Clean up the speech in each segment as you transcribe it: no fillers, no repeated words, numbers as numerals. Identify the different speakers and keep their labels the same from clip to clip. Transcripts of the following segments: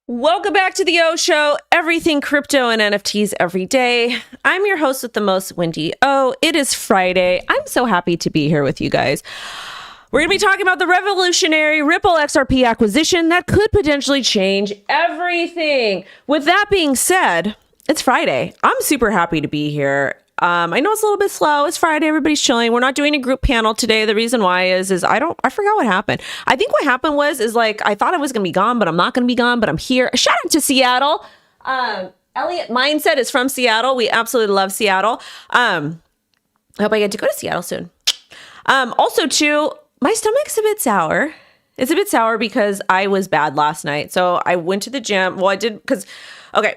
Speaker 1: Welcome back to the O Show, everything crypto and NFTs every day. I'm your host with the most, WendyO. It is Friday. I'm so happy to be here with you guys. We're going to be talking about the revolutionary Ripple XRP acquisition that could potentially change everything. With that being said, it's Friday. I'm super happy to be here. I know it's a little bit slow. It's Friday. Everybody's chilling. We're not doing a group panel today. The reason why is I forgot what happened. I think what happened is I thought I was going to be gone, but I'm not going to be gone, but I'm here. Shout out to Seattle. Elliot Mindset is from Seattle. We absolutely love Seattle. I hope I get to go to Seattle soon. Also too, my stomach's a bit sour. It's a bit sour because I was bad last night. So I went to the gym. Well, I did okay.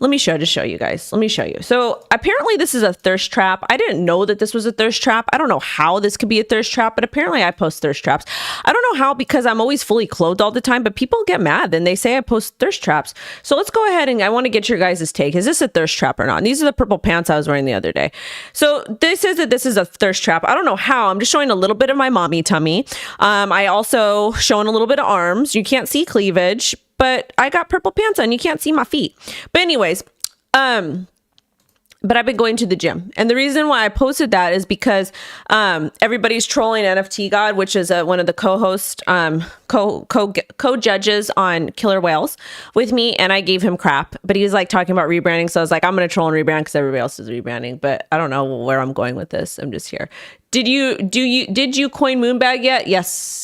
Speaker 1: Let me just show you guys. Let me show you. So apparently this is a thirst trap. I didn't know that this was a thirst trap. I don't know how this could be a thirst trap, but apparently I post thirst traps. I don't know how because I'm always fully clothed all the time, but people get mad and they say I post thirst traps. So let's go ahead and I want to get your guys' take. Is this a thirst trap or not? And these are the purple pants I was wearing the other day. So this is a thirst trap. I don't know how. I'm just showing a little bit of my mommy tummy. I also showing a little bit of arms. You can't see cleavage, but I got purple pants on. You can't see my feet. But anyways, but I've been going to the gym. And the reason why I posted that is because everybody's trolling NFT God, which is one of the co-hosts, co-judges on Killer Whales with me. And I gave him crap, but he was like talking about rebranding. So I was like, I'm going to troll and rebrand because everybody else is rebranding, but I don't know where I'm going with this. I'm just here. Did you coin Moonbag yet? Yes.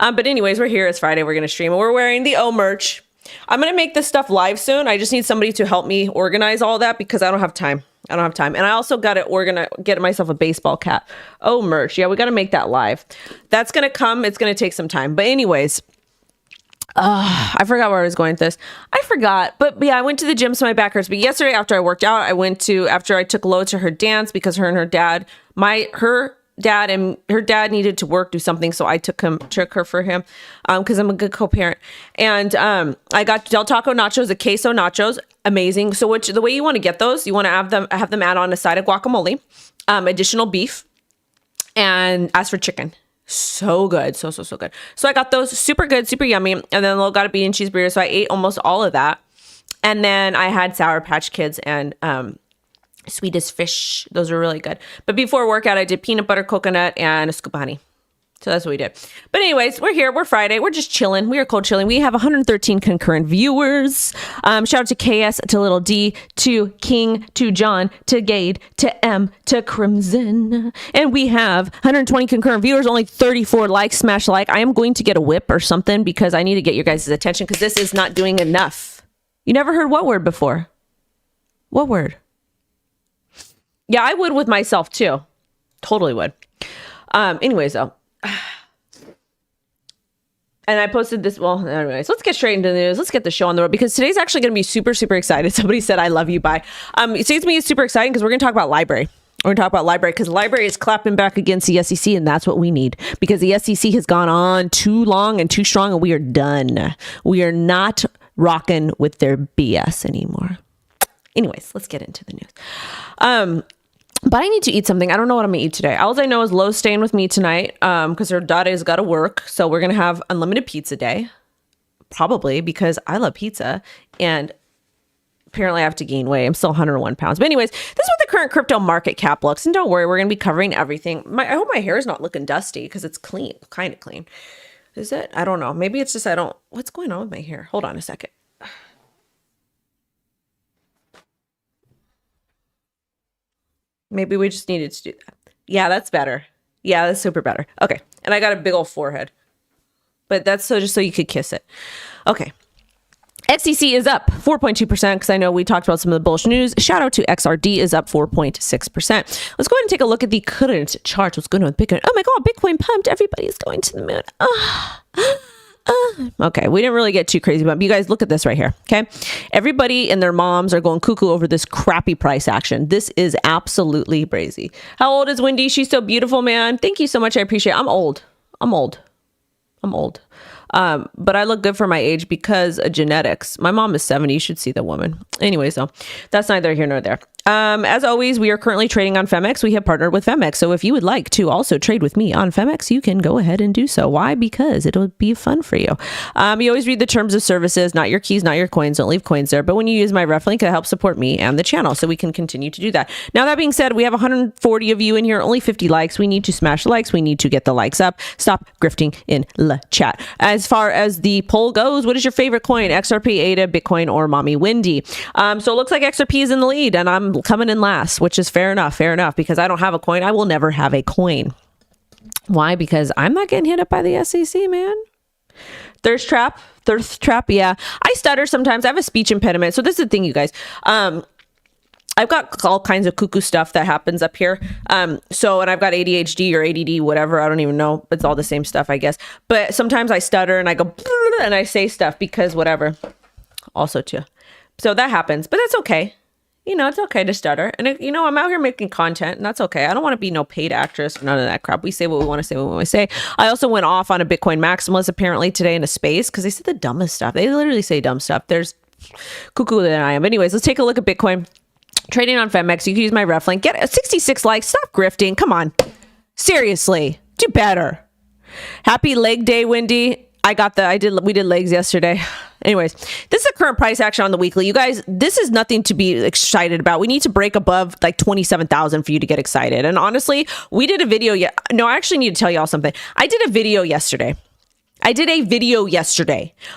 Speaker 1: But anyways, we're here. It's Friday. We're going to stream. We're wearing the O merch. I'm going to make this stuff live soon. I just need somebody to help me organize all that because I don't have time. And I also got to get myself a baseball cap. O merch. Yeah, we got to make that live. That's going to come. It's going to take some time. But anyways, I forgot where I was going with this. I forgot. But yeah, I went to the gym so my back hurts. But yesterday after I worked out, after I took Lo to her dance because her and her dad, her dad needed to do something, so I took her for him because I'm a good co-parent. And I got Del Taco nachos, the queso nachos, amazing. So the way you want to get those, you want to have them add on a side of guacamole, additional beef, and ask for chicken. So good, so good. So I got those, super good, super yummy, and then Lo got a bean and cheese burrito. So I ate almost all of that, and then I had Sour Patch Kids and Swedish fish. Those are really good. But before workout, I did peanut butter, coconut, and a scoop of honey. So that's what we did. But anyways, we're here. We're Friday. We're just chilling. We are cold chilling. We have 113 concurrent viewers. Shout out to KS, to Little D, to King, to John, to Gade, to M, to Crimson. And we have 120 concurrent viewers, only 34 likes. Smash like. I am going to get a whip or something because I need to get your guys' attention because this is not doing enough. You never heard what word before? What word? Yeah, I would with myself too. Totally would. Anyways, though. And I posted this. Well, anyways, let's get straight into the news. Let's get the show on the road because today's actually going to be super, super excited. Somebody said, I love you, bye. Today's me is super exciting because we're going to talk about LBRY. We're going to talk about LBRY because LBRY is clapping back against the SEC, and that's what we need because the SEC has gone on too long and too strong, and we are done. We are not rocking with their BS anymore. Anyways, let's get into the news. But I need to eat something. I don't know what I'm gonna eat today. All I know is Lo's staying with me tonight because her daughter's got to work. So we're gonna have unlimited pizza day, probably because I love pizza and apparently I have to gain weight. I'm still 101 pounds. But anyways, this is what the current crypto market cap looks. And don't worry, we're gonna be covering everything. I hope my hair is not looking dusty because it's clean, kind of clean. Is it? I don't know. Maybe it's just what's going on with my hair? Hold on a second. Maybe we just needed to do that. Yeah, that's better. Yeah, that's super better. Okay. And I got a big old forehead. But that's just so you could kiss it. Okay. XCC is up 4.2% because I know we talked about some of the bullish news. Shout out to XRD is up 4.6%. Let's go ahead and take a look at the current chart. What's going on with Bitcoin? Oh my God, Bitcoin pumped. Everybody is going to the moon. Okay, we didn't really get too crazy, but you guys look at this right here, okay? Everybody and their moms are going cuckoo over this crappy price action. This is absolutely crazy. How old is Wendy? She's so beautiful, man. Thank you so much. I appreciate it. I'm old. But I look good for my age because of genetics. My mom is 70. You should see the woman. Anyways, though, that's neither here nor there. As always, we are currently trading on Femex. We have partnered with Femex. So if you would like to also trade with me on Femex, you can go ahead and do so. Why? Because it'll be fun for you. You always read the terms of services, not your keys, not your coins. Don't leave coins there. But when you use my ref link, it helps support me and the channel. So we can continue to do that. Now, that being said, we have 140 of you in here, only 50 likes. We need to smash the likes. We need to get the likes up. Stop grifting in the chat. As far as the poll goes, what is your favorite coin? XRP, ADA, Bitcoin, or Mommy Wendy? So it looks like XRP is in the lead, and I'm coming in last, which is fair enough, because I don't have a coin. I will never have a coin. Why? Because I'm not getting hit up by the SEC, man. Thirst trap, yeah. I stutter sometimes. I have a speech impediment. So this is the thing, you guys. I've got all kinds of cuckoo stuff that happens up here. And I've got ADHD or ADD, whatever. I don't even know. It's all the same stuff, I guess. But sometimes I stutter and I go and I say stuff because whatever. Also too. So that happens, but that's okay. You know, it's okay to stutter. And, I'm out here making content, and that's okay. I don't want to be no paid actress, none of that crap. We say what we want to say, what we want to say. I also went off on a Bitcoin maximalist apparently today in a space because they said the dumbest stuff. They literally say dumb stuff. There's cuckoo than I am. Anyways, let's take a look at Bitcoin. Trading on Femex. You can use my ref link. Get 66 likes. Stop grifting. Come on. Seriously. Do better. Happy leg day, Wendy. We did legs yesterday. Anyways, this is a current price action on the weekly. You guys, this is nothing to be excited about. We need to break above like 27,000 for you to get excited. And honestly, we did a video. I actually need to tell y'all something. I did a video yesterday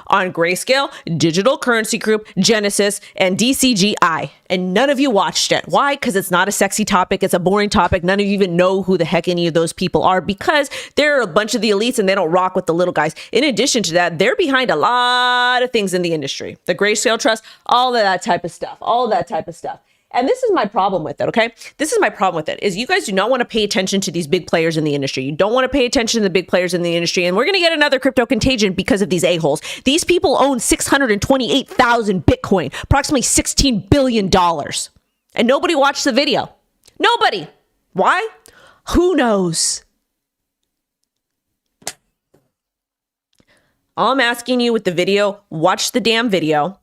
Speaker 1: on Grayscale, Digital Currency Group, Genesis, and DCGI. And none of you watched it. Why? Because it's not a sexy topic. It's a boring topic. None of you even know who the heck any of those people are because they're a bunch of the elites and they don't rock with the little guys. In addition to that, they're behind a lot of things in the industry. The Grayscale Trust, all of that type of stuff. And this is my problem with it, okay? This is my problem with it, is you guys do not want to pay attention to these big players in the industry. You don't want to pay attention to the big players in the industry, and we're going to get another crypto contagion because of these a-holes. These people own 628,000 Bitcoin, approximately $16 billion. And nobody watched the video. Nobody. Why? Who knows? All I'm asking you with the video, watch the damn video.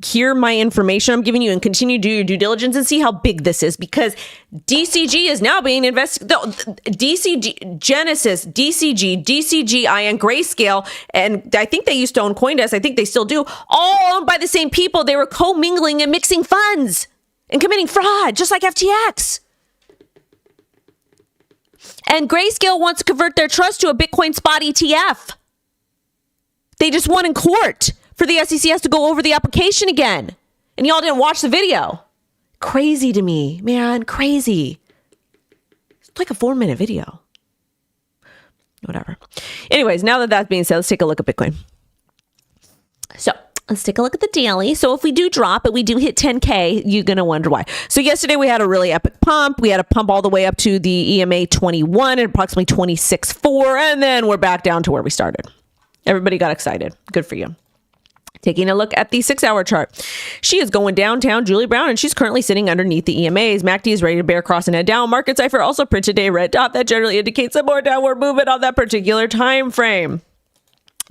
Speaker 1: Hear my information I'm giving you and continue to do your due diligence and see how big this is because DCG is now being investigated. DCG, Genesis, DCG, DCGI, and Grayscale, and I think they used to own CoinDesk. I think they still do. All owned by the same people. They were commingling and mixing funds and committing fraud, just like FTX. And Grayscale wants to convert their trust to a Bitcoin spot ETF. They just won in court. For the SEC has to go over the application again. And y'all didn't watch the video. Crazy to me, man, crazy. It's like a 4-minute video. Whatever. Anyways, now that that's being said, let's take a look at Bitcoin. So let's take a look at the daily. So if we do drop it, we do hit 10K, you're going to wonder why. So yesterday we had a really epic pump. We had a pump all the way up to the EMA 21 at approximately 26.4. And then we're back down to where we started. Everybody got excited. Good for you. Taking a look at the 6-hour chart. She is going downtown, Julie Brown, and she's currently sitting underneath the EMAs. MACD is ready to bear cross and head down. Market cipher also printed a red dot that generally indicates a more downward movement on that particular time frame.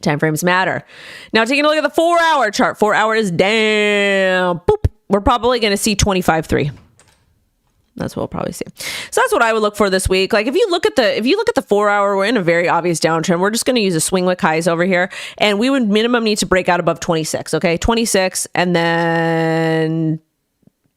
Speaker 1: Time frames matter. Now taking a look at the 4-hour chart. 4 hours down. Boop. We're probably going to see 25.3. That's what we'll probably see. So that's what I would look for this week. Like if you look at the 4 hour, we're in a very obvious downtrend. We're just going to use a swing wick highs over here. And we would minimum need to break out above 26. Okay. 26 and then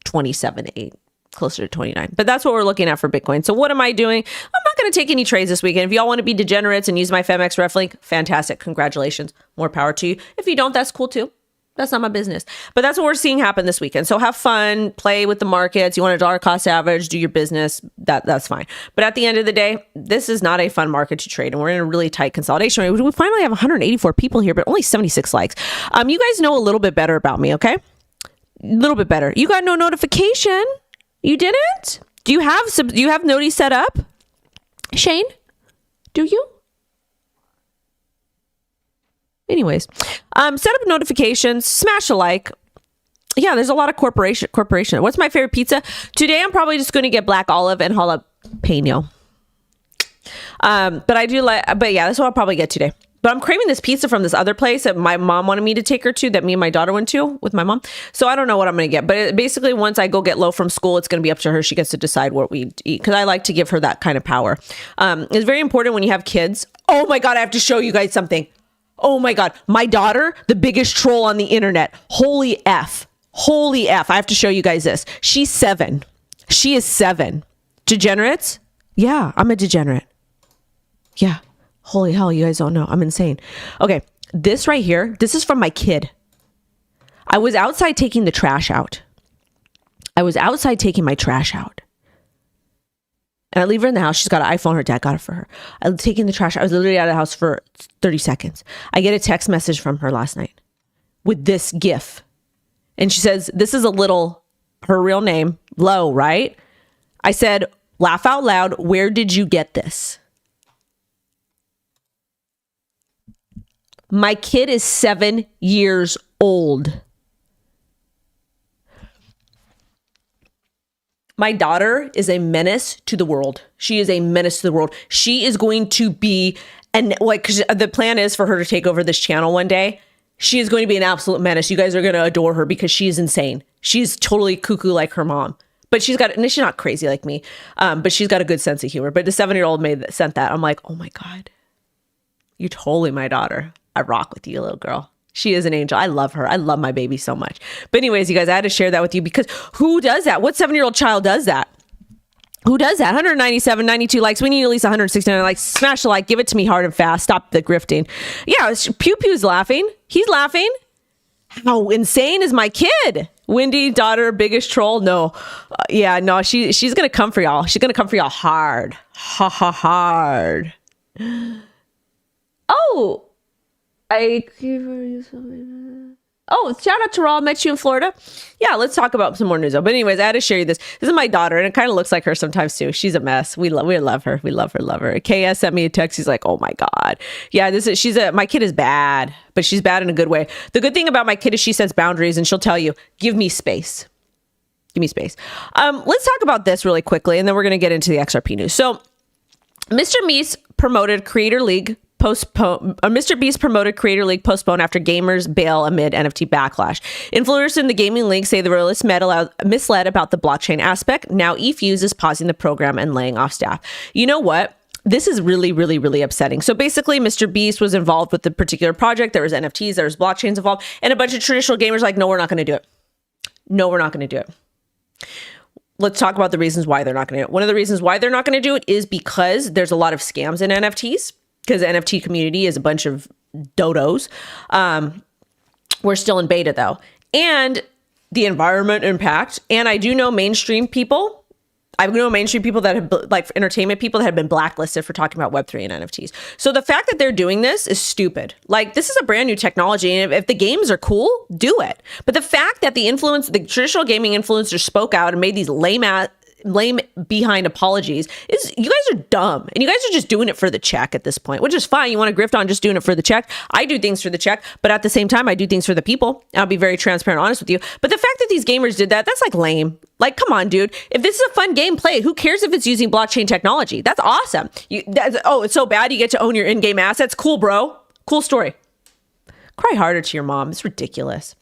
Speaker 1: 27.8, closer to 29. But that's what we're looking at for Bitcoin. So what am I doing? I'm not going to take any trades this weekend. If y'all want to be degenerates and use my Femex ref link, fantastic. Congratulations. More power to you. If you don't, that's cool too. That's not my business. But that's what we're seeing happen this weekend. So have fun, play with the markets. You want a dollar cost average, do your business. That's fine. But at the end of the day, this is not a fun market to trade. And we're in a really tight consolidation. We finally have 184 people here, but only 76 likes. You guys know a little bit better about me, okay? A little bit better. You got no notification. You didn't? Do you have Noti set up? Shane? Do you? Anyways, set up notifications, smash a like. Yeah, there's a lot of corporation. What's my favorite pizza? Today, I'm probably just going to get black olive and jalapeno. But yeah, that's what I'll probably get today. But I'm craving this pizza from this other place that my mom wanted me to take her to, that me and my daughter went to with my mom. So I don't know what I'm going to get. But basically, once I go get low from school, it's going to be up to her. She gets to decide what we eat, because I like to give her that kind of power. It's very important when you have kids. Oh my God, I have to show you guys something. Oh my God. My daughter, the biggest troll on the internet. Holy F. Holy F. I have to show you guys this. She's 7. She is 7. Degenerates? Yeah, I'm a degenerate. Yeah. Holy hell, you guys don't know. I'm insane. Okay, this right here, this is from my kid. I was outside taking the trash out. I was outside taking my trash out. And I leave her in the house. She's got an iPhone. Her dad got it for her. I was taking the trash. I was literally out of the house for 30 seconds. I get a text message from her last night with this GIF. And she says, this is a little, her real name, Low, right? I said, laugh out loud. Where did you get this? My kid is 7 years old. My daughter is a menace to the world. She is a menace to the world. She is going to be, and like, 'cause the plan is for her to take over this channel one day. She is going to be an absolute menace. You guys are going to adore her because she is insane. She's totally cuckoo like her mom. But she's got, and she's not crazy like me, but she's got a good sense of humor. But the 7-year-old sent that. I'm like, oh my God, you're totally my daughter. I rock with you, little girl. She is an angel. I love her. I love my baby so much. But anyways, you guys, I had to share that with you because who does that? What 7-year-old child does that? Who does that? 197, 92 likes. We need at least 169 likes. Smash the like. Give it to me hard and fast. Stop the grifting. Yeah, Pew Pew's laughing. He's laughing. How insane is my kid? Wendy, daughter, biggest troll. No. Yeah, no, she's going to come for y'all. She's going to come for y'all hard. Ha ha hard. Oh. Shout out to Raw. Met you in Florida. Yeah, let's talk about some more news. But anyways, I had to share you this. This is my daughter, and it kind of looks like her sometimes too. She's a mess. We love her. We love her. KS sent me a text. He's like, oh my God. Yeah, my kid is bad, but she's bad in a good way. The good thing about my kid is she sets boundaries, and she'll tell you, give me space. Give me space. Let's talk about this really quickly, and then we're going to get into the XRP news. So Mr. Beast promoted Creator League Mr. Beast promoted Creator League postponed after gamers bail amid NFT backlash. Influencers in the gaming league say the release misled about the blockchain aspect. Now eFuse is pausing the program and laying off staff. You know what? This is really, really, really upsetting. So basically, Mr. Beast was involved with the particular project. There was NFTs, there was blockchains involved, and a bunch of traditional gamers like, no, we're not going to do it. No, we're not going to do it. Let's talk about the reasons why they're not going to do it. One of the reasons why they're not going to do it is because there's a lot of scams in NFTs. Because the NFT community is a bunch of dodos. We're still in beta though. And the environment impact. And I do know mainstream people. I know mainstream people that have, like entertainment people that have been blacklisted for talking about Web3 and NFTs. So the fact that they're doing this is stupid. Like, this is a brand new technology. And if the games are cool, do it. But the fact that the traditional gaming influencers spoke out and made these lame behind apologies is, you guys are dumb, and you guys are just doing it for the check at this point, which is fine. You want to grift on just doing it for the check. I do things for the check, but at the same time, I do things for the people. I'll be very transparent, honest with you. But the fact that these gamers did that, that's like lame. Like, come on, dude. If this is a fun game, play it. Who cares if it's using blockchain technology? That's awesome. It's so bad you get to own your in-game assets. Cool, bro. Cool story. Cry harder to your mom. It's ridiculous.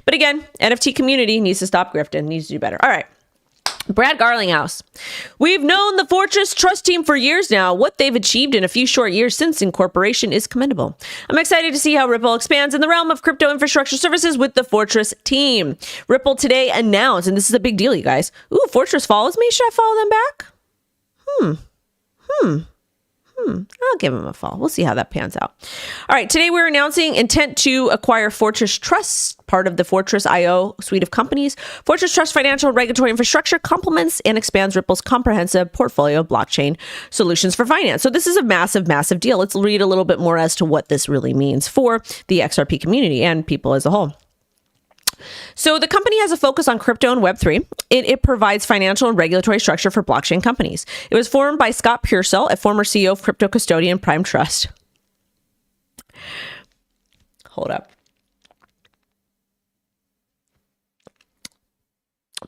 Speaker 1: But again, NFT community needs to stop grifting, needs to do better. All right. Brad Garlinghouse. We've known the Fortress Trust team for years now. What they've achieved in a few short years since incorporation is commendable. I'm excited to see how Ripple expands in the realm of crypto infrastructure services with the Fortress team. Ripple today announced, and this is a big deal, you guys. Ooh, Fortress follows me. Should I follow them back? I'll give them a follow. We'll see how that pans out. All right. Today we're announcing intent to acquire Fortress Trust, part of the Fortress IO suite of companies. Fortress Trust financial and regulatory infrastructure complements and expands Ripple's comprehensive portfolio of blockchain solutions for finance. So this is a massive, massive deal. Let's read a little bit more as to what this really means for the XRP community and people as a whole. So the company has a focus on crypto and Web3. It provides financial and regulatory structure for blockchain companies. It was formed by Scott Purcell, a former CEO of crypto custodian Prime Trust. Hold up.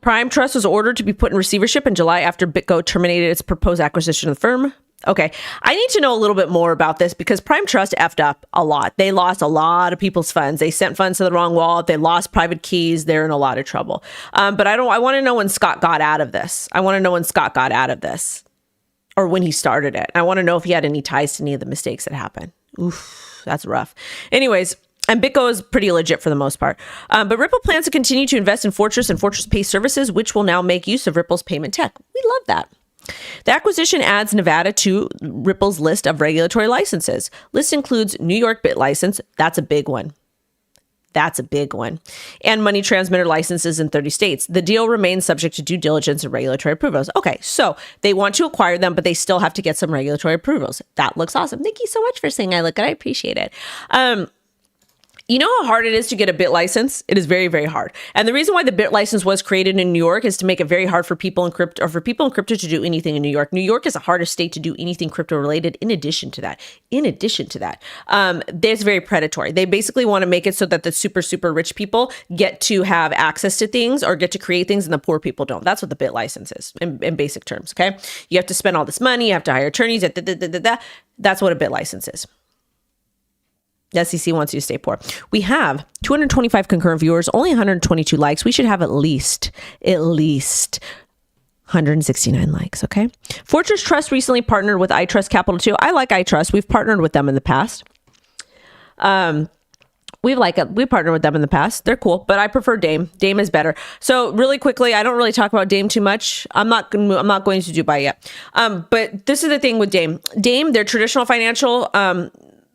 Speaker 1: Prime Trust was ordered to be put in receivership in July after BitGo terminated its proposed acquisition of the firm. Okay, I need to know a little bit more about this because Prime Trust effed up a lot. They lost a lot of people's funds. They sent funds to the wrong wallet. They lost private keys. They're in a lot of trouble. But I want to know when Scott got out of this. I want to know when Scott got out of this or when he started it. I want to know if he had any ties to any of the mistakes that happened. Oof, that's rough. Anyways, and BitGo is pretty legit for the most part. But Ripple plans to continue to invest in Fortress and Fortress Pay services, which will now make use of Ripple's payment tech. We love that. The acquisition adds Nevada to Ripple's list of regulatory licenses. List includes New York Bit license. That's a big one. That's a big one. And money transmitter licenses in 30 states. The deal remains subject to due diligence and regulatory approvals. Okay, so they want to acquire them, but they still have to get some regulatory approvals. That looks awesome. Thank you so much for saying I look good. I appreciate it. You know how hard it is to get a bit license? It is very, very hard. And the reason why the bit license was created in New York is to make it very hard for people in crypto, or for people in crypto to do anything in New York. New York is the hardest state to do anything crypto related. In addition to that, it's very predatory. They basically want to make it so that the super, super rich people get to have access to things or get to create things and the poor people don't. That's what the bit license is in basic terms, okay? You have to spend all this money, you have to hire attorneys, that's what a bit license is. The SEC wants you to stay poor. We have 225 concurrent viewers, only 122 likes. We should have at least 169 likes, okay? Fortress Trust recently partnered with iTrust Capital too. I like iTrust. We've partnered with them in the past. We've partnered with them in the past. They're cool, but I prefer Daim. Daim is better. So really quickly, I don't really talk about Daim too much. I'm not going to Dubai yet. But this is the thing with Daim. Daim, they're traditional financial,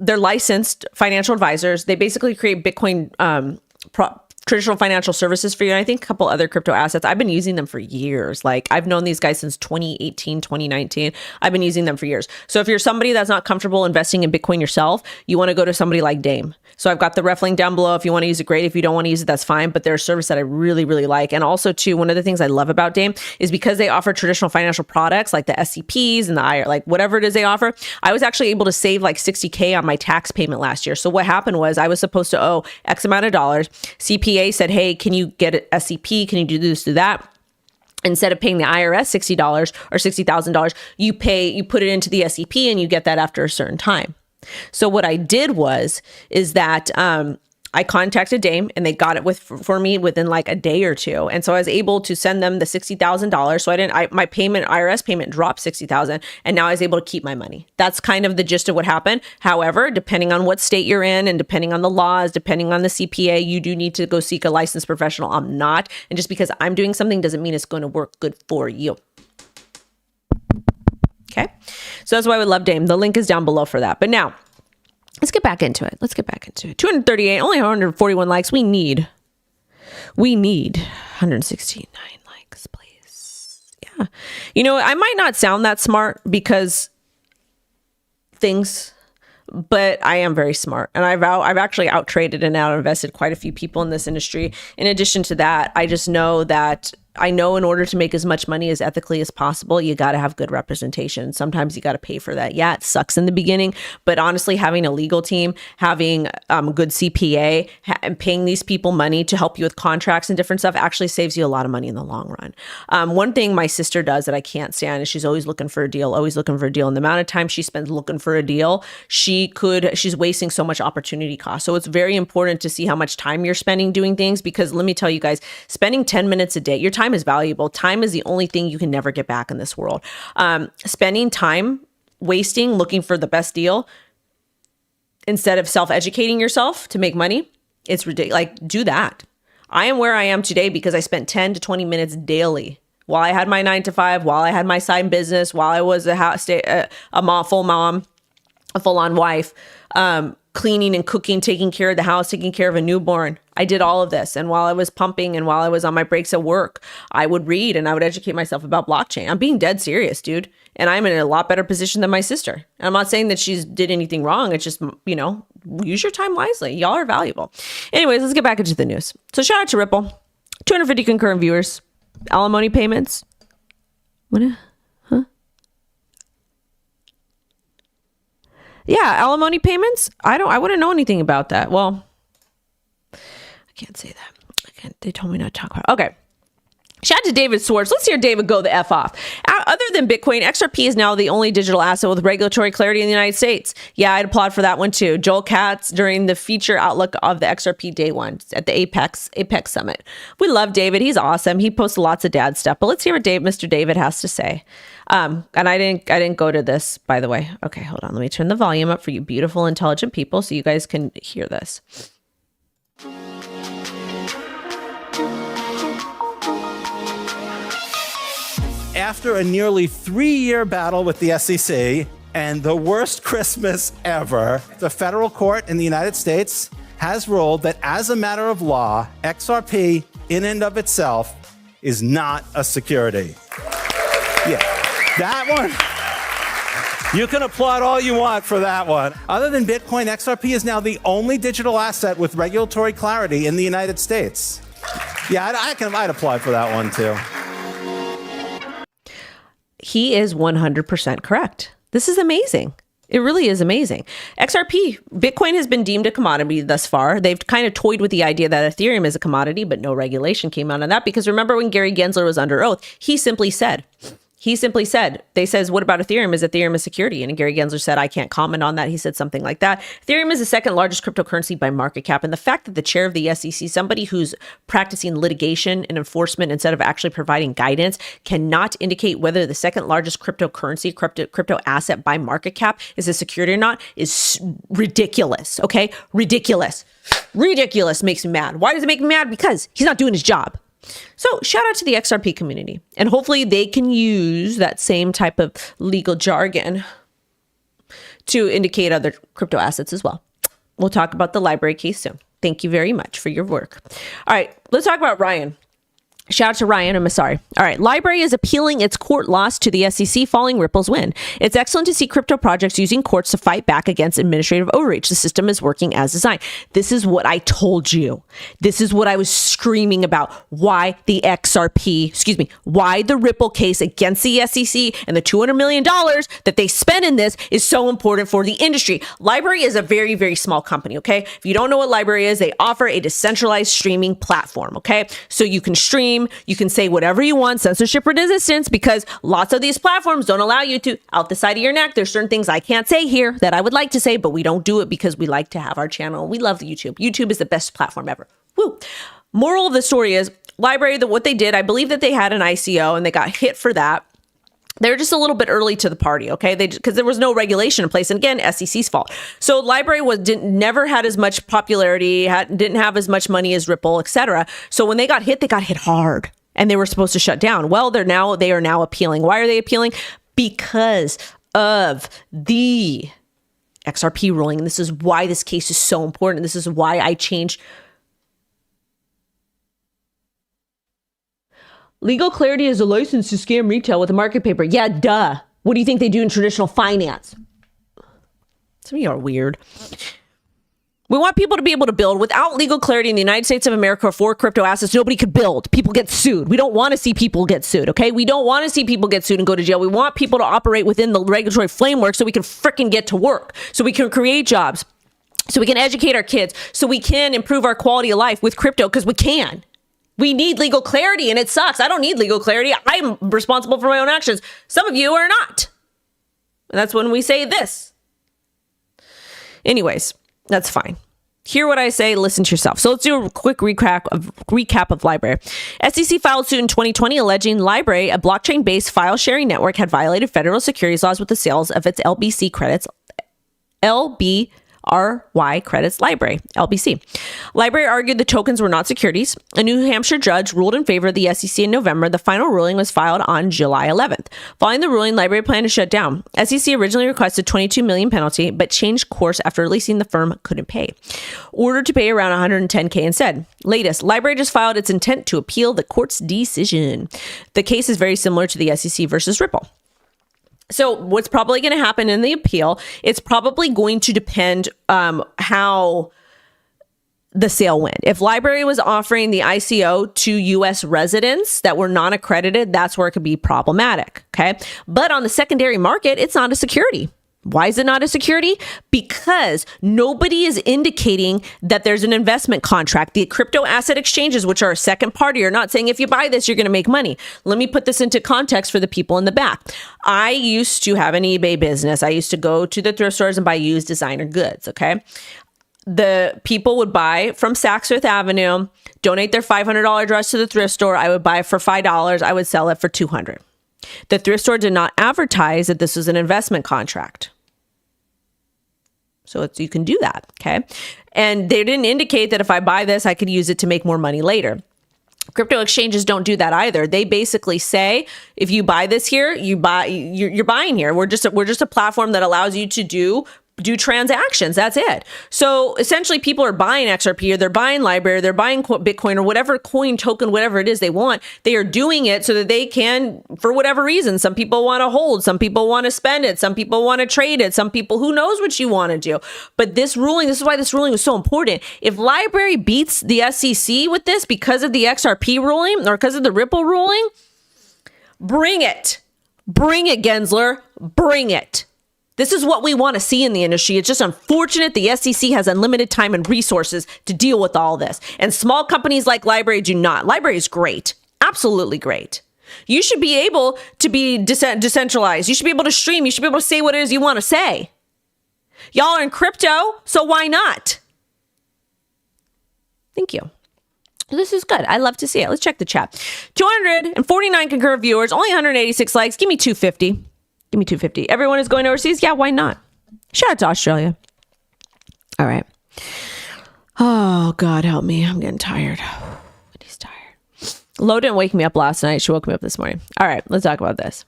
Speaker 1: they're licensed financial advisors. They basically create Bitcoin traditional financial services for you. And I think a couple other crypto assets. I've been using them for years. Like I've known these guys since 2018, 2019. I've been using them for years. So if you're somebody that's not comfortable investing in Bitcoin yourself, you want to go to somebody like Daim. So I've got the ref link down below. If you want to use it, great. If you don't want to use it, that's fine. But they're a service that I really, really like. And also too, one of the things I love about Daim is because they offer traditional financial products like the SCPs and the IR, like whatever it is they offer. I was actually able to save like $60K on my tax payment last year. So what happened was I was supposed to owe X amount of dollars. CPA said, hey, can you get an SCP? Can you do this, do that? Instead of paying the IRS $60 or $60,000, you put it into the SCP and you get that after a certain time. So what I did is that I contacted Daim and they got it for me within like a day or two. And so I was able to send them the $60,000. So my IRS payment dropped $60,000 and now I was able to keep my money. That's kind of the gist of what happened. However, depending on what state you're in and depending on the laws, depending on the CPA, you do need to go seek a licensed professional. I'm not. And just because I'm doing something doesn't mean it's going to work good for you. Okay. So that's why we love Daim. The link is down below for that. But now let's get back into it. 238, only 141 likes. We need 169 likes, please. Yeah. You know, I might not sound that smart because but I am very smart. And I've actually out traded and out invested quite a few people in this industry. In addition to that, I just know that in order to make as much money as ethically as possible, you got to have good representation. Sometimes you got to pay for that. Yeah, it sucks in the beginning, but honestly, having a legal team, having good CPA, and paying these people money to help you with contracts and different stuff actually saves you a lot of money in the long run. One thing my sister does that I can't stand is she's always looking for a deal. And the amount of time she spends looking for a deal, she's wasting so much opportunity cost. So it's very important to see how much time you're spending doing things, because let me tell you guys, spending 10 minutes a day, your time is valuable. Time is the only thing you can never get back in this world. Spending time wasting looking for the best deal instead of self-educating yourself to make money, it's ridiculous. Like, do that. I am where I am today because I spent 10 to 20 minutes daily while I had my 9-to-5, while I had my side business, while I was a full mom, a full-on wife, cleaning and cooking, taking care of the house, taking care of a newborn. I did all of this. And while I was pumping and while I was on my breaks at work, I would read and I would educate myself about blockchain. I'm being dead serious, dude. And I'm in a lot better position than my sister. And I'm not saying that she did anything wrong. It's just, use your time wisely. Y'all are valuable. Anyways, let's get back into the news. So shout out to Ripple. 250 concurrent viewers. Alimony payments. What? Yeah, alimony payments. I wouldn't know anything about that. Well, I can't say that. They told me not to talk about it. Okay. Shout out to David Swartz. Let's hear David go the F off. Other than Bitcoin, XRP is now the only digital asset with regulatory clarity in the United States. Yeah, I'd applaud for that one too. Joel Katz during the feature outlook of the XRP day one at the Apex Summit. We love David. He's awesome. He posts lots of dad stuff. But let's hear what Mr. David has to say. And I didn't go to this, by the way. Okay, hold on. Let me turn the volume up for you beautiful, intelligent people so you guys can hear this.
Speaker 2: After a nearly 3-year battle with the SEC and the worst Christmas ever, the federal court in the United States has ruled that as a matter of law, XRP in and of itself is not a security. Yeah, that one. You can applaud all you want for that one. Other than Bitcoin, XRP is now the only digital asset with regulatory clarity in the United States. Yeah, I'd applaud for that one too.
Speaker 1: He is 100% correct. This is amazing. It really is amazing. XRP, Bitcoin has been deemed a commodity thus far. They've kind of toyed with the idea that Ethereum is a commodity, but no regulation came out on that because remember when Gary Gensler was under oath, he simply said, they says, what about Ethereum? Is Ethereum a security? And Gary Gensler said, I can't comment on that. He said something like that. Ethereum is the second largest cryptocurrency by market cap. And the fact that the chair of the SEC, somebody who's practicing litigation and enforcement instead of actually providing guidance, cannot indicate whether the second largest cryptocurrency, crypto asset by market cap is a security or not is ridiculous. Okay. Ridiculous makes me mad. Why does it make me mad? Because he's not doing his job. So shout out to the XRP community, and hopefully they can use that same type of legal jargon to indicate other crypto assets as well. We'll talk about the LBRY case soon. Thank you very much for your work. All right, let's talk about Ryan. Shout out to Ryan. I'm sorry. All right. LBRY is appealing its court loss to the SEC following Ripple's win. It's excellent to see crypto projects using courts to fight back against administrative overreach. The system is working as designed. This is what I told you. This is what I was screaming about. Why the why the Ripple case against the SEC and the $200 million that they spent in this is so important for the industry. LBRY is a very, very small company. Okay. If you don't know what LBRY is, they offer a decentralized streaming platform. Okay. So you can stream. You can say whatever you want, censorship resistance, because lots of these platforms don't allow you to out the side of your neck. There's certain things I can't say here that I would like to say, but we don't do it because we like to have our channel. We love YouTube. YouTube is the best platform ever. Woo. Moral of the story is LBRY, what they did, I believe that they had an ICO and they got hit for that. They're just a little bit early to the party, okay? Because there was no regulation in place, and again, SEC's fault. So LBRY never had as much popularity, didn't have as much money as Ripple, etc. So when they got hit hard, and they were supposed to shut down. Well, they are now appealing. Why are they appealing? Because of the XRP ruling. And this is why this case is so important. This is why I changed. Legal clarity is a license to scam retail with a market paper. Yeah, duh. What do you think they do in traditional finance? Some of you are weird. We want people to be able to build. Without legal clarity in the United States of America for crypto assets, nobody could build. People get sued. We don't want to see people get sued, okay? We don't want to see people get sued and go to jail. We want people to operate within the regulatory framework so we can fricking get to work, so we can create jobs, so we can educate our kids, so we can improve our quality of life with crypto, because we can. We need legal clarity, and it sucks. I don't need legal clarity. I'm responsible for my own actions. Some of you are not. And that's when we say this. Anyways, that's fine. Hear what I say, listen to yourself. So let's do a quick recap of LBRY. SEC filed suit in 2020 alleging LBRY, a blockchain-based file sharing network, had violated federal securities laws with the sales of its LBC credits, LBRY credits LBRY, LBC. LBRY argued the tokens were not securities. A New Hampshire judge ruled in favor of the SEC in November. The final ruling was filed on July 11th. Following the ruling, LBRY planned to shut down. SEC originally requested $22 million penalty, but changed course after releasing the firm couldn't pay. Ordered to pay around $110K instead. Latest, LBRY just filed its intent to appeal the court's decision. The case is very similar to the SEC versus Ripple. So what's probably going to happen in the appeal, it's probably going to depend how the sale went. If LBRY was offering the ICO to U.S. residents that were non-accredited, that's where it could be problematic, okay? But on the secondary market, it's not a security. Why is it not a security? Because nobody is indicating that there's an investment contract. The crypto asset exchanges, which are a second party, are not saying if you buy this, you're going to make money. Let me put this into context for the people in the back. I used to have an eBay business. I used to go to the thrift stores and buy used designer goods, okay? The people would buy from Saks Fifth Avenue, donate their $500 dress to the thrift store. I would buy it for $5. I would sell it for $200. The thrift store did not advertise that this was an investment contract. So you can do that, okay? And they didn't indicate that if I buy this, I could use it to make more money later. Crypto exchanges don't do that either. They basically say, if you buy this here, you're buying here. We're just a platform that allows you to do transactions. That's it. So essentially people are buying XRP or they're buying LBRY or they're buying Bitcoin or whatever coin token, whatever it is they want. They are doing it so that they can, for whatever reason, some people want to hold, some people want to spend it, some people want to trade it, some people, who knows what you want to do. But this is why this ruling was so important. If LBRY beats the SEC with this because of the XRP ruling or because of the Ripple ruling, bring it. Bring it, Gensler. Bring it. This is what we want to see in the industry. It's just unfortunate the SEC has unlimited time and resources to deal with all this. And small companies like LBRY do not. LBRY is great. Absolutely great. You should be able to be decentralized. You should be able to stream. You should be able to say what it is you want to say. Y'all are in crypto, so why not? Thank you. This is good. I love to see it. Let's check the chat. 249 concurrent viewers, only 186 likes. Give me 250. Give me 250. Everyone is going overseas? Yeah, why not? Shout out to Australia. All right. Oh, God help me. I'm getting tired. He's tired. Lo didn't wake me up last night. She woke me up this morning. All right, let's talk about this.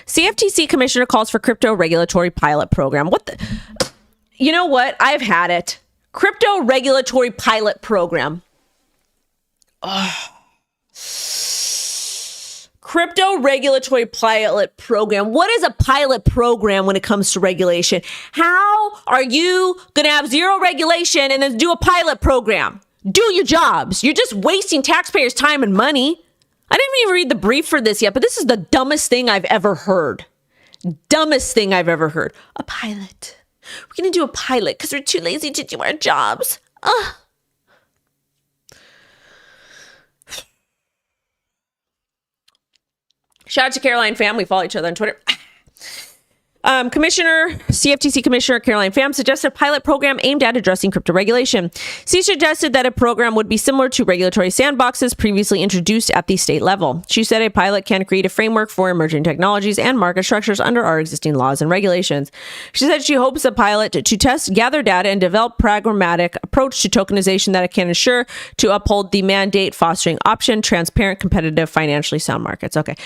Speaker 1: CFTC commissioner calls for crypto regulatory pilot program. What the? You know what? I've had it. Crypto regulatory pilot program. Oh. Crypto regulatory pilot program. What is a pilot program when it comes to regulation? How are you going to have zero regulation and then do a pilot program? Do your jobs. You're just wasting taxpayers' time and money. I didn't even read the brief for this yet, but this is the dumbest thing I've ever heard. Dumbest thing I've ever heard. A pilot. We're going to do a pilot because we're too lazy to do our jobs. Ugh. Shout out to Caroline Pham. We follow each other on Twitter. CFTC Commissioner Caroline Pham suggested a pilot program aimed at addressing crypto regulation. She suggested that a program would be similar to regulatory sandboxes previously introduced at the state level. She said a pilot can create a framework for emerging technologies and market structures under our existing laws and regulations. She said she hopes a pilot to test, gather data, and develop pragmatic approach to tokenization that it can ensure to uphold the mandate, fostering option, transparent, competitive, financially sound markets. Okay,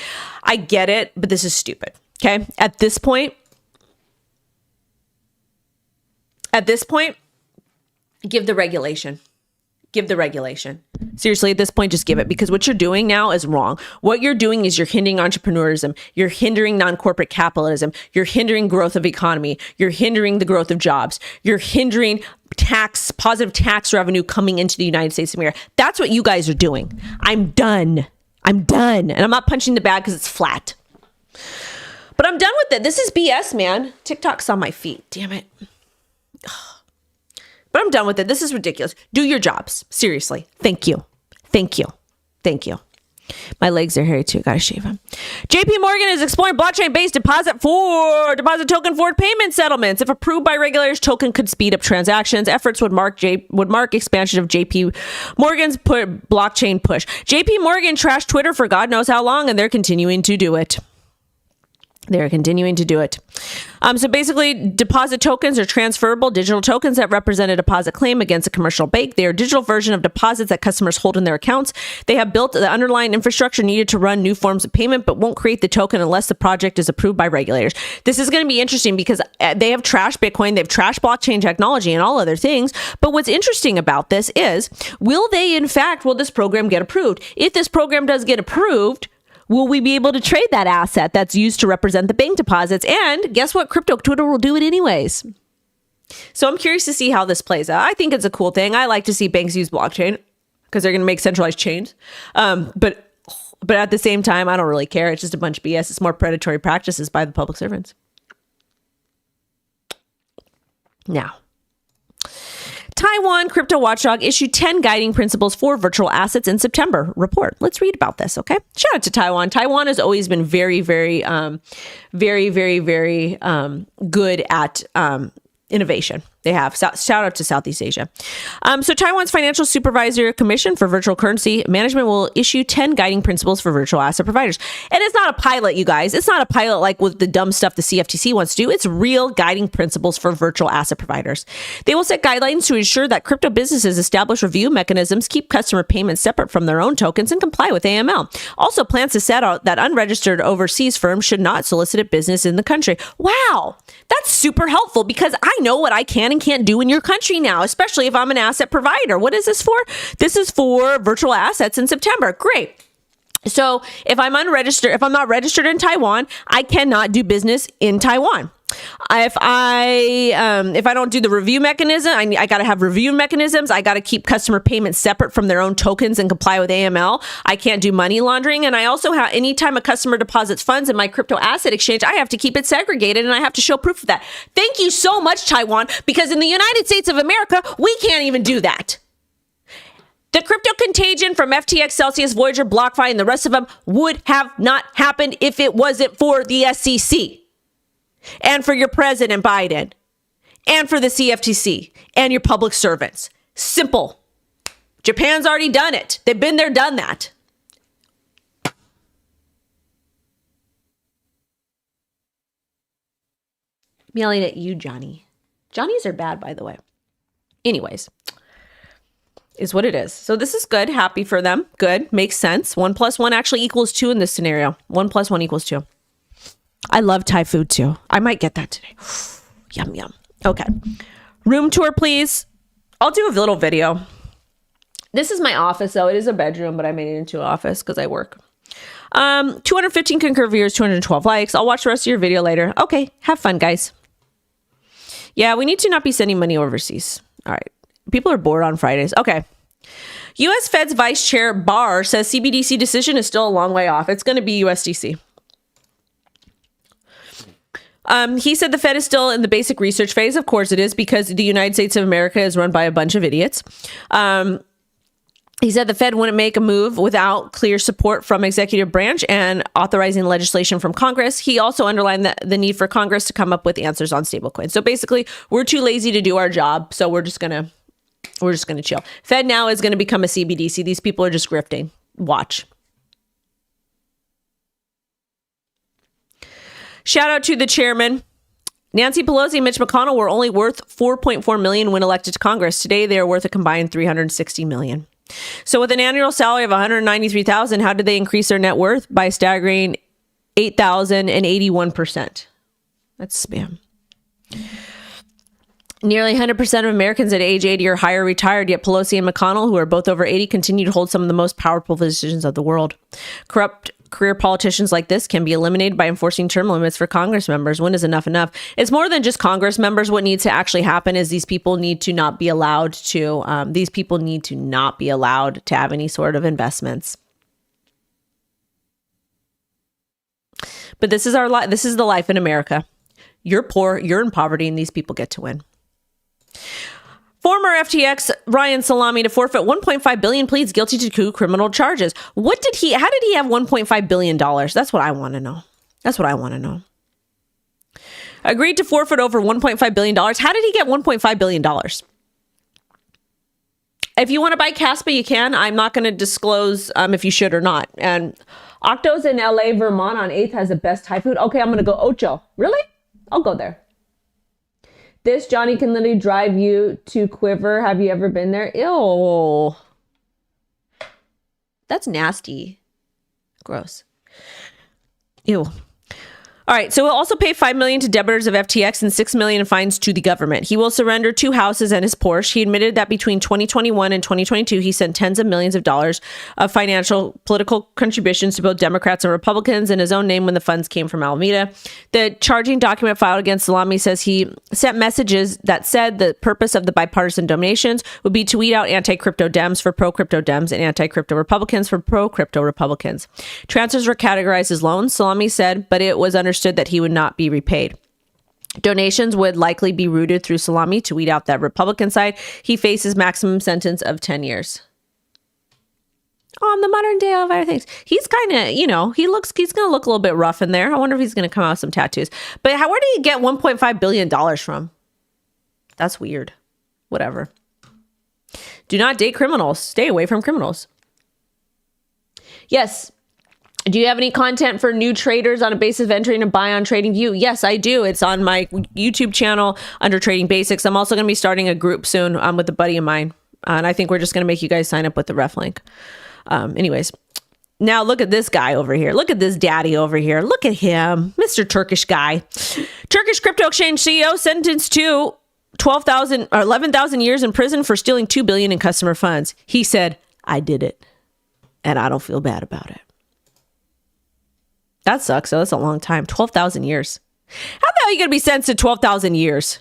Speaker 1: I get it, but this is stupid. Okay, at this point, give the regulation. Give the regulation. Seriously, at this point, just give it, because what you're doing now is wrong. What you're doing is you're hindering entrepreneurism. You're hindering non-corporate capitalism. You're hindering growth of economy. You're hindering the growth of jobs. You're hindering positive tax revenue coming into the United States of America. That's what you guys are doing. I'm done. And I'm not punching the bag because it's flat. But I'm done with it. This is BS, man. TikTok's on my feet. Damn it. But I'm done with it. This is ridiculous. Do your jobs. Seriously. Thank you. My legs are hairy too. Gotta shave them. JP Morgan is exploring blockchain-based deposit token forward payment settlements. If approved by regulators, token could speed up transactions. Efforts would mark expansion of JP Morgan's blockchain push. JP Morgan trashed Twitter for God knows how long, and they're continuing to do it. So basically, deposit tokens are transferable digital tokens that represent a deposit claim against a commercial bank. They are a digital version of deposits that customers hold in their accounts. They have built the underlying infrastructure needed to run new forms of payment, but won't create the token unless the project is approved by regulators. This is going to be interesting because they have trashed Bitcoin, they've trashed blockchain technology and all other things. But what's interesting about this is, will this program get approved? If this program does get approved, will we be able to trade that asset that's used to represent the bank deposits? And guess what? Crypto Twitter will do it anyways. So I'm curious to see how this plays out. I think it's a cool thing. I like to see banks use blockchain because they're going to make centralized chains. But at the same time, I don't really care. It's just a bunch of BS. It's more predatory practices by the public servants. Now, Taiwan crypto watchdog issued 10 guiding principles for virtual assets in September report. Let's read about this, okay? Shout out to Taiwan. Taiwan has always been very, very good at innovation. They have. Shout out to Southeast Asia. So Taiwan's Financial Supervisor Commission for Virtual Currency Management will issue 10 guiding principles for virtual asset providers. And it's not a pilot, you guys. It's not a pilot like with the dumb stuff the CFTC wants to do. It's real guiding principles for virtual asset providers. They will set guidelines to ensure that crypto businesses establish review mechanisms, keep customer payments separate from their own tokens, and comply with AML. Also plans to set out that unregistered overseas firms should not solicit business in the country. Wow, that's super helpful because I know what I can and can't do in your country now, especially if I'm an asset provider. What is this for? This is for virtual assets in September. Great. So if I'm unregistered, if I'm not registered in Taiwan, I cannot do business in Taiwan. If I don't do the review mechanism, I got to have review mechanisms. I got to keep customer payments separate from their own tokens and comply with AML. I can't do money laundering. And I also have, anytime a customer deposits funds in my crypto asset exchange, I have to keep it segregated and I have to show proof of that. Thank you so much, Taiwan, because in the United States of America, we can't even do that. The crypto contagion from FTX, Celsius, Voyager, BlockFi, and the rest of them would have not happened if it wasn't for the SEC. And for your President Biden, and for the CFTC, and your public servants. Simple. Japan's already done it. They've been there, done that. I'm yelling at you, Johnny. Johnnies are bad, by the way. Anyways, is what it is. So this is good. Happy for them. Good. Makes sense. 1 + 1 actually equals 2 in this scenario. 1 + 1 equals 2. I love Thai food too. I might get that today. Yum, yum. Okay. Room tour, please. I'll do a little video. This is my office, though. It is a bedroom, but I made it into an office because I work. 215 concurrent viewers, 212 likes. I'll watch the rest of your video later. Okay. Have fun, guys. Yeah, we need to not be sending money overseas. All right. People are bored on Fridays. Okay. U.S. Fed's Vice Chair Barr says CBDC decision is still a long way off. It's going to be USDC. He said the Fed is still in the basic research phase. Of course it is, because the United States of America is run by a bunch of idiots. He said the Fed wouldn't make a move without clear support from executive branch and authorizing legislation from Congress. He also underlined the need for Congress to come up with answers on stablecoins. So basically, we're too lazy to do our job, so we're just gonna chill. Fed now is going to become a CBDC. These people are just grifting. Watch. Shout out to the chairman. Nancy Pelosi and Mitch McConnell were only worth $4.4 million when elected to Congress. Today, they are worth a combined $360 million. So with an annual salary of $193,000, how did they increase their net worth? By a staggering 8,081%. That's spam. Nearly 100% of Americans at age 80 or higher retired, yet Pelosi and McConnell, who are both over 80, continue to hold some of the most powerful positions of the world. Corrupt career politicians like this can be eliminated by enforcing term limits for Congress members. When is enough enough? It's more than just Congress members. What needs to actually happen is these people need to not be allowed to have any sort of investments. But this is our life. This is the life in America. You're poor, you're in poverty, and these people get to win. Former FTX Ryan Salami to forfeit $1.5 billion pleads guilty to two criminal charges. How did he have $1.5 billion? That's what I want to know. Agreed to forfeit over $1.5 billion. How did he get $1.5 billion? If you want to buy Caspa, you can. I'm not going to disclose if you should or not. And Octo's in LA, Vermont on 8th has the best Thai food. Okay, I'm going to go Ocho. Really? I'll go there. This Johnny can literally drive you to quiver. Have you ever been there? Ew. That's nasty. Gross. Ew. All right, so he'll also pay $5 million to debtors of FTX and $6 million in fines to the government. He will surrender 2 houses and his Porsche. He admitted that between 2021 and 2022, he sent tens of millions of dollars of political contributions to both Democrats and Republicans in his own name when the funds came from Alameda. The charging document filed against Salami says he sent messages that said the purpose of the bipartisan donations would be to weed out anti-crypto Dems for pro-crypto Dems and anti-crypto Republicans for pro-crypto Republicans. Transfers were categorized as loans, Salami said, but it was understood that he would not be repaid. Donations would likely be routed through Salami to weed out that Republican side. He faces maximum sentence of 10 years. On the modern day of other things. He's kind of, he's going to look a little bit rough in there. I wonder if he's going to come out with some tattoos. But where did he get $1.5 billion from? That's weird. Whatever. Do not date criminals. Stay away from criminals. Yes. Do you have any content for new traders on a basis of entering and buy on TradingView? Yes, I do. It's on my YouTube channel under Trading Basics. I'm also going to be starting a group soon with a buddy of mine. And I think we're just going to make you guys sign up with the ref link. Anyways, now look at this guy over here. Look at this daddy over here. Look at him, Mr. Turkish guy. Turkish crypto exchange CEO sentenced to 12,000 or 11,000 years in prison for stealing $2 billion in customer funds. He said, "I did it, and I don't feel bad about it." That sucks. So that's a long time. 12,000 years. How the hell are you going to be sentenced to 12,000 years?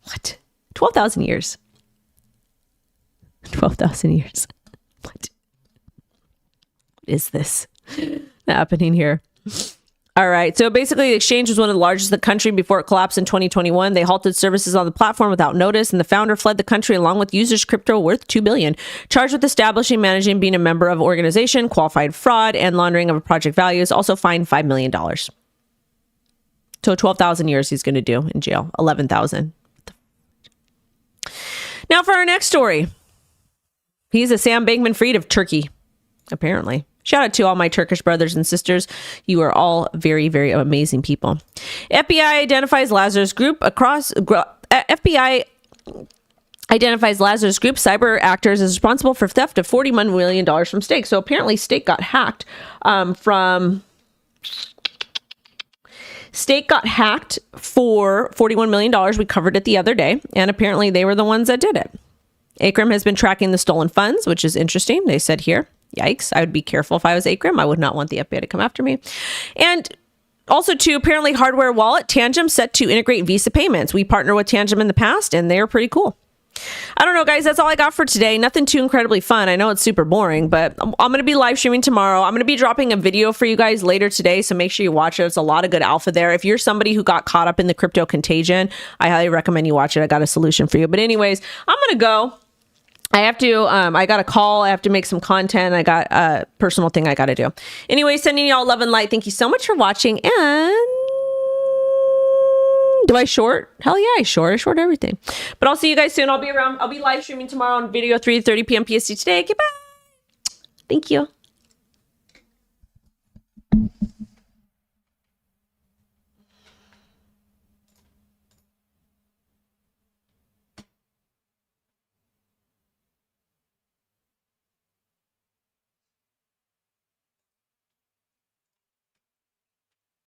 Speaker 1: What? 12,000 years. 12,000 years. What is this happening here? All right. So basically, the exchange was one of the largest in the country before it collapsed in 2021. They halted services on the platform without notice, and the founder fled the country along with users' crypto worth $2 billion, charged with establishing, managing, being a member of an organization, qualified fraud, and laundering of a project values. Also fined $5 million. So 12,000 years he's going to do in jail. 11,000. Now for our next story. He's a Sam Bankman-Fried of Turkey, apparently. Shout out to all my Turkish brothers and sisters. You are all very, very amazing people. FBI identifies Lazarus Group FBI identifies Lazarus Group cyber actors as responsible for theft of $41 million from Stake. So apparently Stake got hacked Stake got hacked for $41 million. We covered it the other day, and apparently they were the ones that did it. Akram has been tracking the stolen funds, which is interesting. They said here, yikes, I would be careful if I was Akram. I would not want the FBI to come after me. And also, too, apparently hardware wallet, Tangem, set to integrate Visa payments. We partnered with Tangem in the past, and they're pretty cool. I don't know, guys. That's all I got for today. Nothing too incredibly fun. I know it's super boring, but I'm going to be live streaming tomorrow. I'm going to be dropping a video for you guys later today, so make sure you watch it. It's a lot of good alpha there. If you're somebody who got caught up in the crypto contagion, I highly recommend you watch it. I got a solution for you. But anyways, I'm going to go. I have to, I got a call. I have to make some content. I got a personal thing I got to do. Anyway, sending y'all love and light. Thank you so much for watching. And do I short? Hell yeah, I short everything. But I'll see you guys soon. I'll be around. I'll be live streaming tomorrow on video 3:30 p.m. PST today. Goodbye. Thank you.